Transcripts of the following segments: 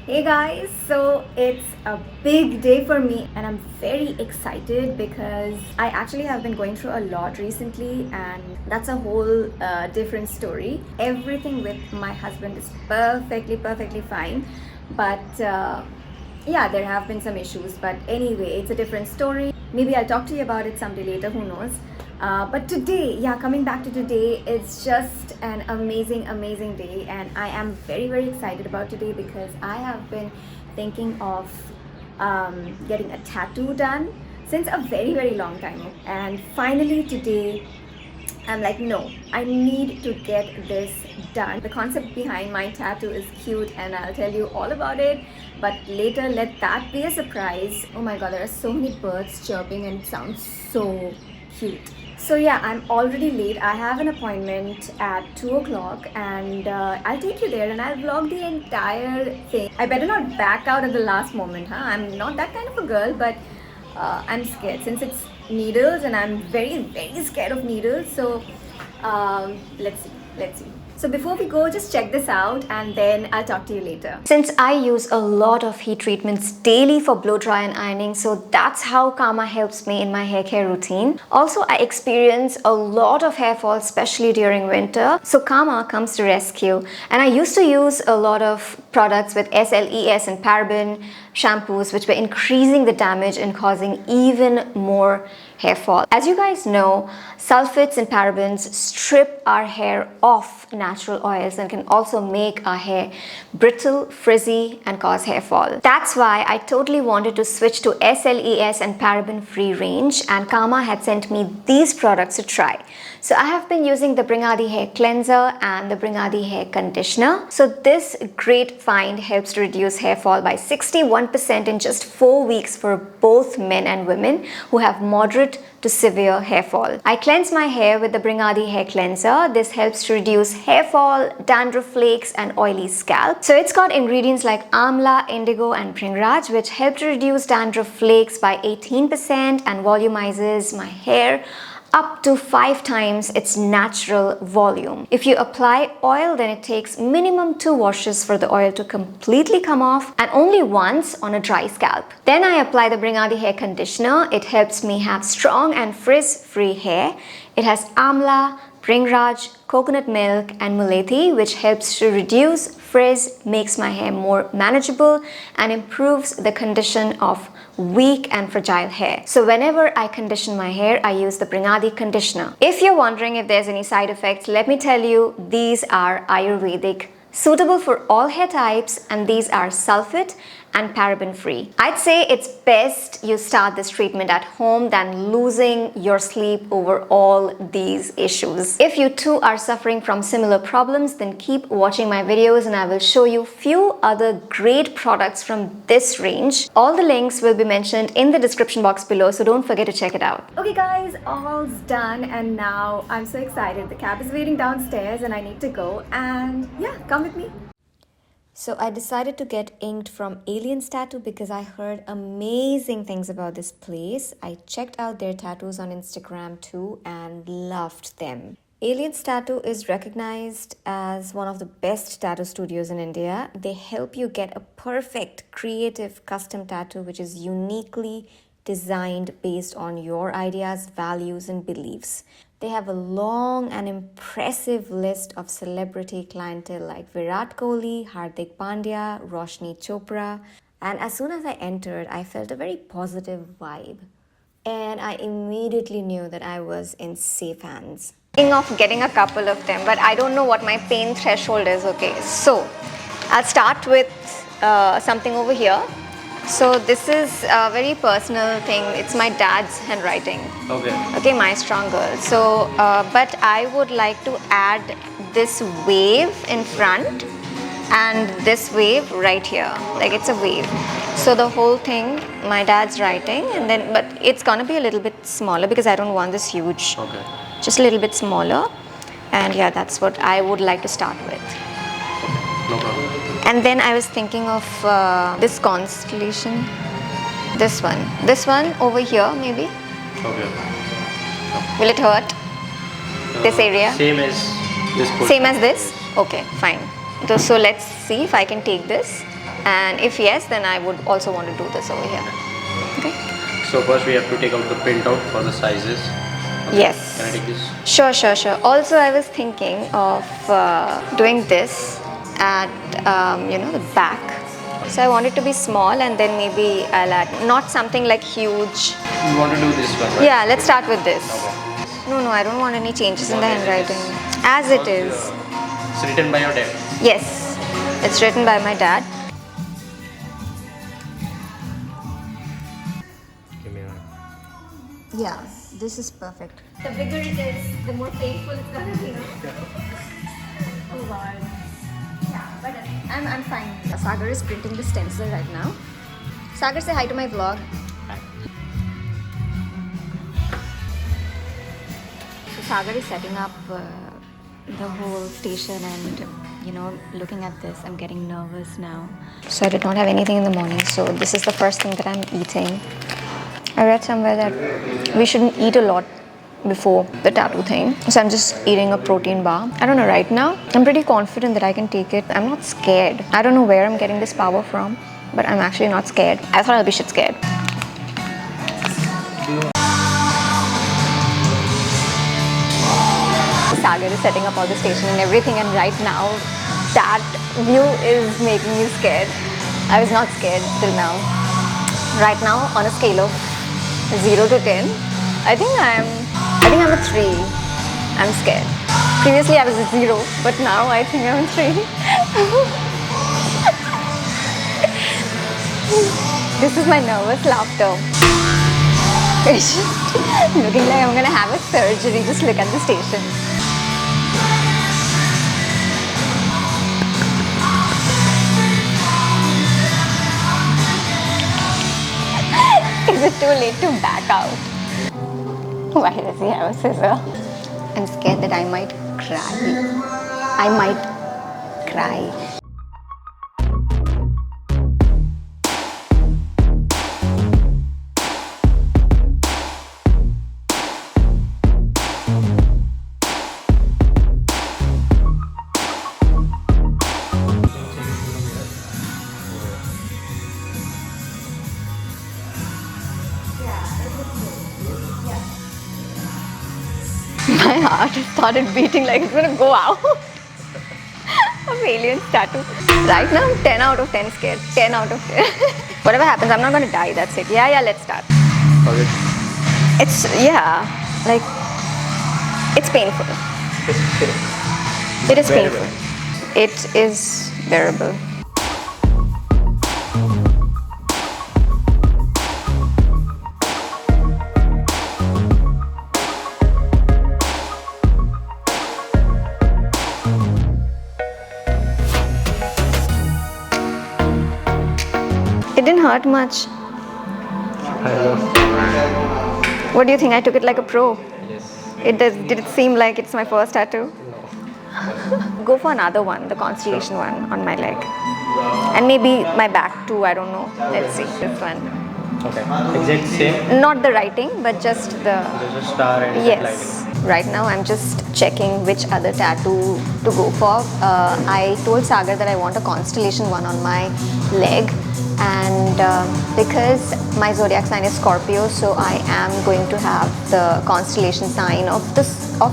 Hey guys, so it's a big day for me and I'm very excited because I actually have been going through a lot recently, and that's a whole different story. Everything with my husband is perfectly fine, but yeah, there have been some issues, but anyway, it's a different story. Maybe I'll talk to you about it someday later, who knows. But today, yeah, coming back to today, it's just an amazing day, and I am very excited about today because I have been thinking of getting a tattoo done since a very long time, and finally today I'm like, no, I need to get this done. The concept behind my tattoo is cute, and I'll tell you all about it. But later, let that be a surprise. Oh my god, there are so many birds chirping and it sounds so cute. So yeah, I'm already late. I have an appointment at 2 o'clock, and I'll take you there and I'll vlog the entire thing. I better not back out at the last moment, huh? I'm not that kind of a girl, but I'm scared since it's needles, and I'm very scared of needles. So let's see. So before we go, just check this out and then I'll talk to you later. Since I use a lot of heat treatments daily for blow dry and ironing, so that's how Karma helps me in my hair care routine. Also, I experience a lot of hair fall, especially during winter. So Karma comes to rescue. And I used to use a lot of products with SLES and paraben shampoos, which were increasing the damage and causing even more hair fall. As you guys know, sulfates and parabens strip our hair of natural oils and can also make our hair brittle, frizzy, and cause hair fall. That's why I totally wanted to switch to SLES and paraben free range, and Karma had sent me these products to try. So I have been using the Bringadi hair cleanser and the Bringadi hair conditioner. So this great find helps to reduce hair fall by 61% in just 4 weeks for both men and women who have moderate to severe hair fall. I cleanse my hair with the Bringadi hair cleanser. This helps to reduce hair fall, dandruff flakes, and oily scalp. So it's got ingredients like amla, indigo, and bringraj, which help to reduce dandruff flakes by 18% and volumizes my hair up to 5 times its natural volume. If you apply oil, then it takes minimum 2 washes for the oil to completely come off, and only once on a dry scalp. Then I apply the Bringadi hair conditioner. It helps me have strong and frizz-free hair. It has amla, bringraj, coconut milk, and mulethi, which helps to reduce frizz, makes my hair more manageable, and improves the condition of weak and fragile hair. So whenever I condition my hair, I use the Bringadi conditioner. If you're wondering if there's any side effects, let me tell you, these are Ayurvedic, suitable for all hair types, and these are sulfate and paraben free. I'd say it's best you start this treatment at home than losing your sleep over all these issues. If you too are suffering from similar problems, then keep watching my videos and I will show you few other great products from this range. All the links will be mentioned in the description box below, so don't forget to check it out. Okay guys, all's done, and now I'm so excited. The cab is waiting downstairs and I need to go, and yeah, come with me. So I decided to get inked from Aliens Tattoo because I heard amazing things about this place. I checked out their tattoos on Instagram too and loved them. Aliens Tattoo is recognized as one of the best tattoo studios in India. They help you get a perfect, creative, custom tattoo which is uniquely designed based on your ideas, values, and beliefs. They have a long and impressive list of celebrity clientele like Virat Kohli, Hardik Pandya, Roshni Chopra. And as soon as I entered, I felt a very positive vibe. And I immediately knew that I was in safe hands. Thinking of getting a couple of them, but I don't know what my pain threshold is. Okay, so I'll start with something over here. So this is a very personal thing. It's my dad's handwriting. Okay, my strong girl. So, but I would like to add this wave in front and this wave right here. Like it's a wave. So the whole thing, my dad's writing, and then, but it's gonna be a little bit smaller because I don't want this huge. Okay. Just a little bit smaller. And yeah, that's what I would like to start with. Okay, no problem. And then I was thinking of this constellation, this one over here maybe. Okay. Will it hurt? This area? Same as this. Same as this? Okay, fine. So let's see if I can take this. And if yes, then I would also want to do this over here. Okay. So first we have to take out the printout for the sizes. Okay. Yes. Can I take this? Sure. Also, I was thinking of doing this at the back. So I want it to be small, and then maybe I'll add not something like huge. You want to do this one, right? Yeah, let's start with this. Okay. No, I don't want any changes in the handwriting. As it is. It's written by your dad. Yes, it's written by my dad. Give me one. Yeah, this is perfect. The bigger it is, the more painful it's gonna be. Oh God. Yeah, but I'm fine. Sagar is printing the stencil right now. Sagar, say hi to my vlog. Hi. So Sagar is setting up the whole station, and looking at this, I'm getting nervous now. So I did not have anything in the morning, so this is the first thing that I'm eating. I read somewhere that we shouldn't eat a lot before the tattoo thing. So I'm just eating a protein bar. I don't know, right now, I'm pretty confident that I can take it. I'm not scared. I don't know where I'm getting this power from, but I'm actually not scared. I thought I'd be shit scared. Sagar is setting up all the station and everything, and right now, that view is making me scared. I was not scared till now. Right now, on a scale of 0 to 10, I think I'm a 3. I'm scared. Previously I was a 0, but now I think I'm a 3. This is my nervous laughter. It's just looking like I'm gonna have a surgery. Just look at the station. Is it too late to back out? Why does he have a scissor? I'm scared that I might cry. I might cry. My heart started beating like it's gonna go out. Of alien's tattoo. Right now, 10 out of 10 scared. 10 out of 10. Whatever happens, I'm not gonna die. That's it. Yeah, let's start. Okay. It's painful. It is painful. It is bearable. It didn't hurt much. What do you think? I took it like a pro. Yes. Did it seem like it's my first tattoo? Go for another one, the constellation one on my leg. And maybe my back too, I don't know. Let's see, this one. Okay. Exact same. Not the writing, but just the... There's a star and Yes. Right now I'm just checking which other tattoo to go for. I told Sagar that I want a constellation one on my leg, and because my zodiac sign is Scorpio, so I am going to have the constellation sign of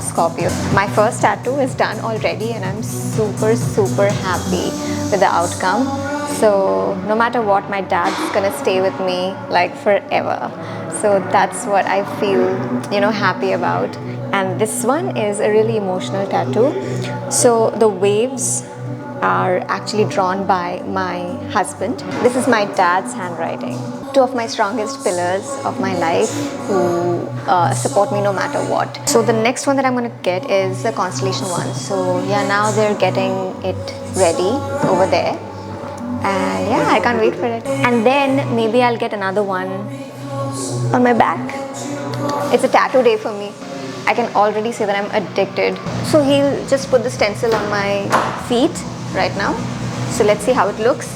Scorpio. My first tattoo is done already, and I'm super happy with the outcome. So no matter what, my dad's gonna stay with me like forever. So that's what I feel, happy about. And this one is a really emotional tattoo. So the waves are actually drawn by my husband. This is my dad's handwriting. Two of my strongest pillars of my life who support me no matter what. So the next one that I'm going to get is the constellation one. So yeah, now they're getting it ready over there. And yeah, I can't wait for it. And then maybe I'll get another one on my back. It's a tattoo day for me. I can already say that I'm addicted. So he'll just put the stencil on my feet right now. So let's see how it looks.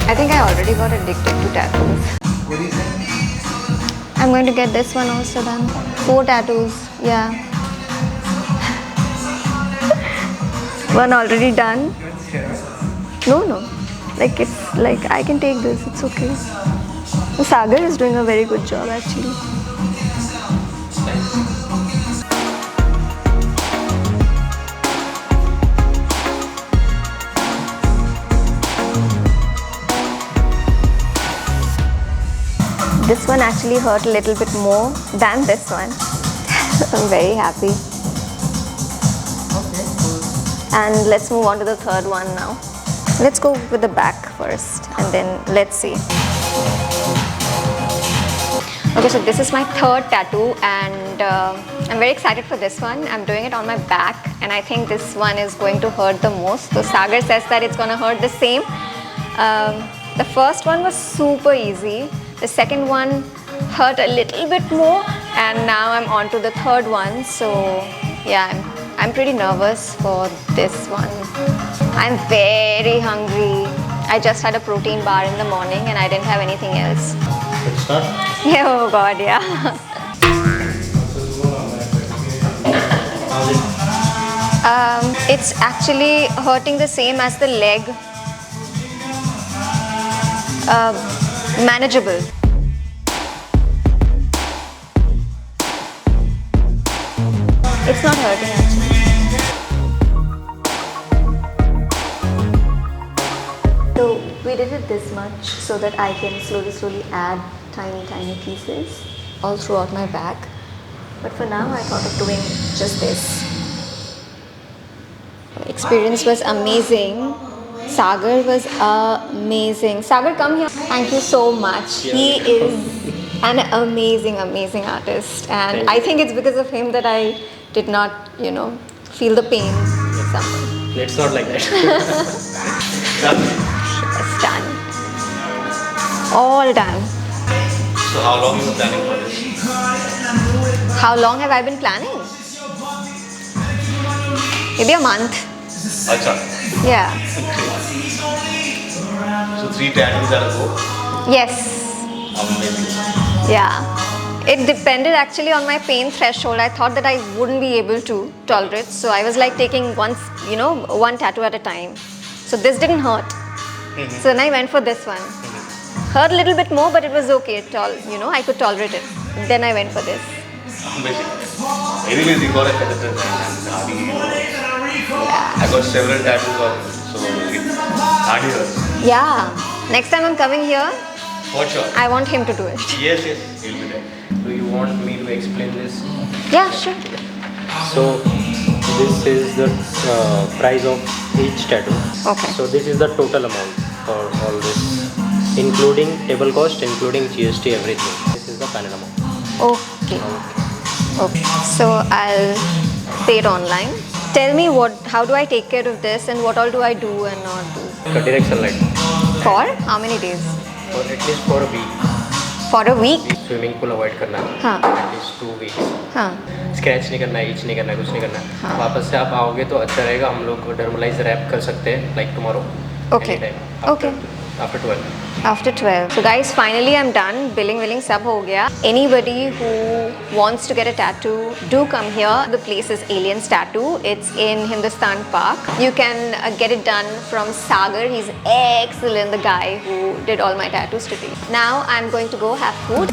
I think I already got addicted to tattoos. What do you think? I'm going to get this one also done. 4 tattoos, yeah. One already done. You want to share it? No. Like it's like I can take this. It's okay. Sagar is doing a very good job actually. This one actually hurt a little bit more than this one. I'm very happy. Okay, cool. And let's move on to the third one now. Let's go with the back first and then let's see. Okay, so this is my third tattoo and I'm very excited for this one. I'm doing it on my back and I think this one is going to hurt the most. So Sagar says that it's going to hurt the same. The first one was super easy. The second one hurt a little bit more and now I'm on to the third one. So yeah, I'm pretty nervous for this one. I'm very hungry. I just had a protein bar in the morning and I didn't have anything else. Let's start. Yeah, oh god, yeah. It's actually hurting the same as the leg. Manageable. It's not hurting actually. So we did it this much so that I can slowly add tiny pieces all throughout my back. But for now I thought of doing just this. Experience was amazing. Sagar was amazing. Sagar, come here. Thank you so much. He is an amazing artist and I think it's because of him that I did not, feel the pain with someone. It's not like that. It's done. All done. So how long you were planning for this? How long have I been planning? Maybe a month. Acha. Yeah. So 3 tattoos at a go. Yes. Amazing. Yeah. It depended actually on my pain threshold. I thought that I wouldn't be able to tolerate. So I was like taking one tattoo at a time. So this didn't hurt. So then I went for this one. Hurt a little bit more, but it was okay. I could tolerate it. Then I went for this. Amazing. Anyways, you got a feather I got several tattoos on it, so it hardly hurts. Yeah. Next time I'm coming here, For sure. I want him to do it. Yes, he'll be there. Do you want me to explain this? Yeah, sure. So this is the price of each tattoo. Okay. So this is the total amount for all this, including table cost, including GST, everything. This is the final amount. Okay. Okay. So I'll pay it online. Tell me how do I take care of this and what all do I do and not do? Direct sunlight. For how many days? For at least for a week. For a week? Swimming pool avoid करना है. हाँ. At least 2 weeks. हाँ. Scratch नहीं करना है, etch नहीं करना है, कुछ नहीं करना है. हाँ. वापस से आप आओगे तो अच्छा रहेगा. हम लोग डर्मलाइज रैप कर सकते हैं like tomorrow. Okay. Anytime. Okay. After 12. After 12. So guys, finally I'm done. Billing sab ho gaya. Anybody who wants to get a tattoo, do come here. The place is Aliens Tattoo. It's in Hindustan Park. You can get it done from Sagar. He's excellent, the guy who did all my tattoos today. Now I'm going to go have food.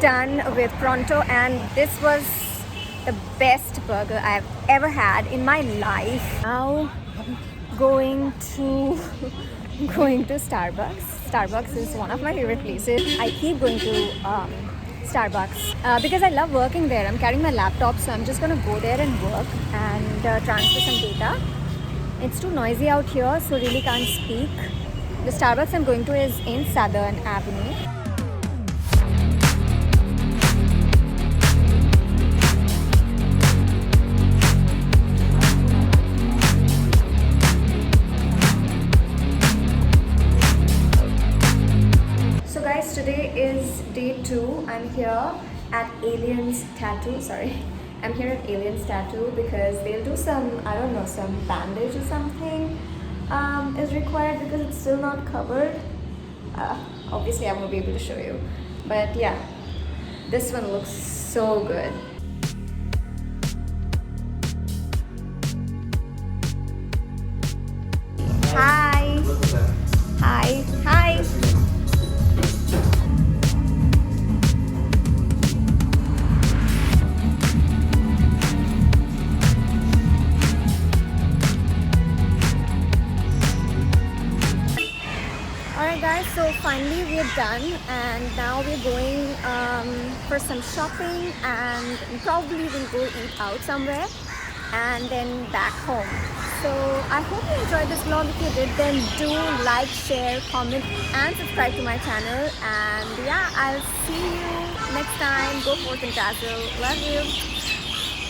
Done with Pronto, and this was the best burger I have ever had in my life. Now going to Starbucks Starbucks is one of my favorite places. I keep going to Starbucks because I love working there. I'm carrying my laptop, so I'm just gonna go there and work and transfer some data. It's too noisy out here, so really can't speak. The Starbucks I'm going to is in Southern Avenue. So guys, today is day 2. I'm here at Aliens Tattoo. I'm here at Aliens Tattoo because they'll do some, I don't know, some bandage or something is required because it's still not covered. Obviously I won't be able to show you, but yeah, this one looks so good. Hi. Hi. Hi. Alright guys, so finally we're done and now we're going for some shopping and probably we'll go eat out somewhere and then back home. So I hope you enjoyed this vlog. If you did, then do like, share, comment and subscribe to my channel, and yeah, I'll see you next time. Go forth and dazzle. Love you.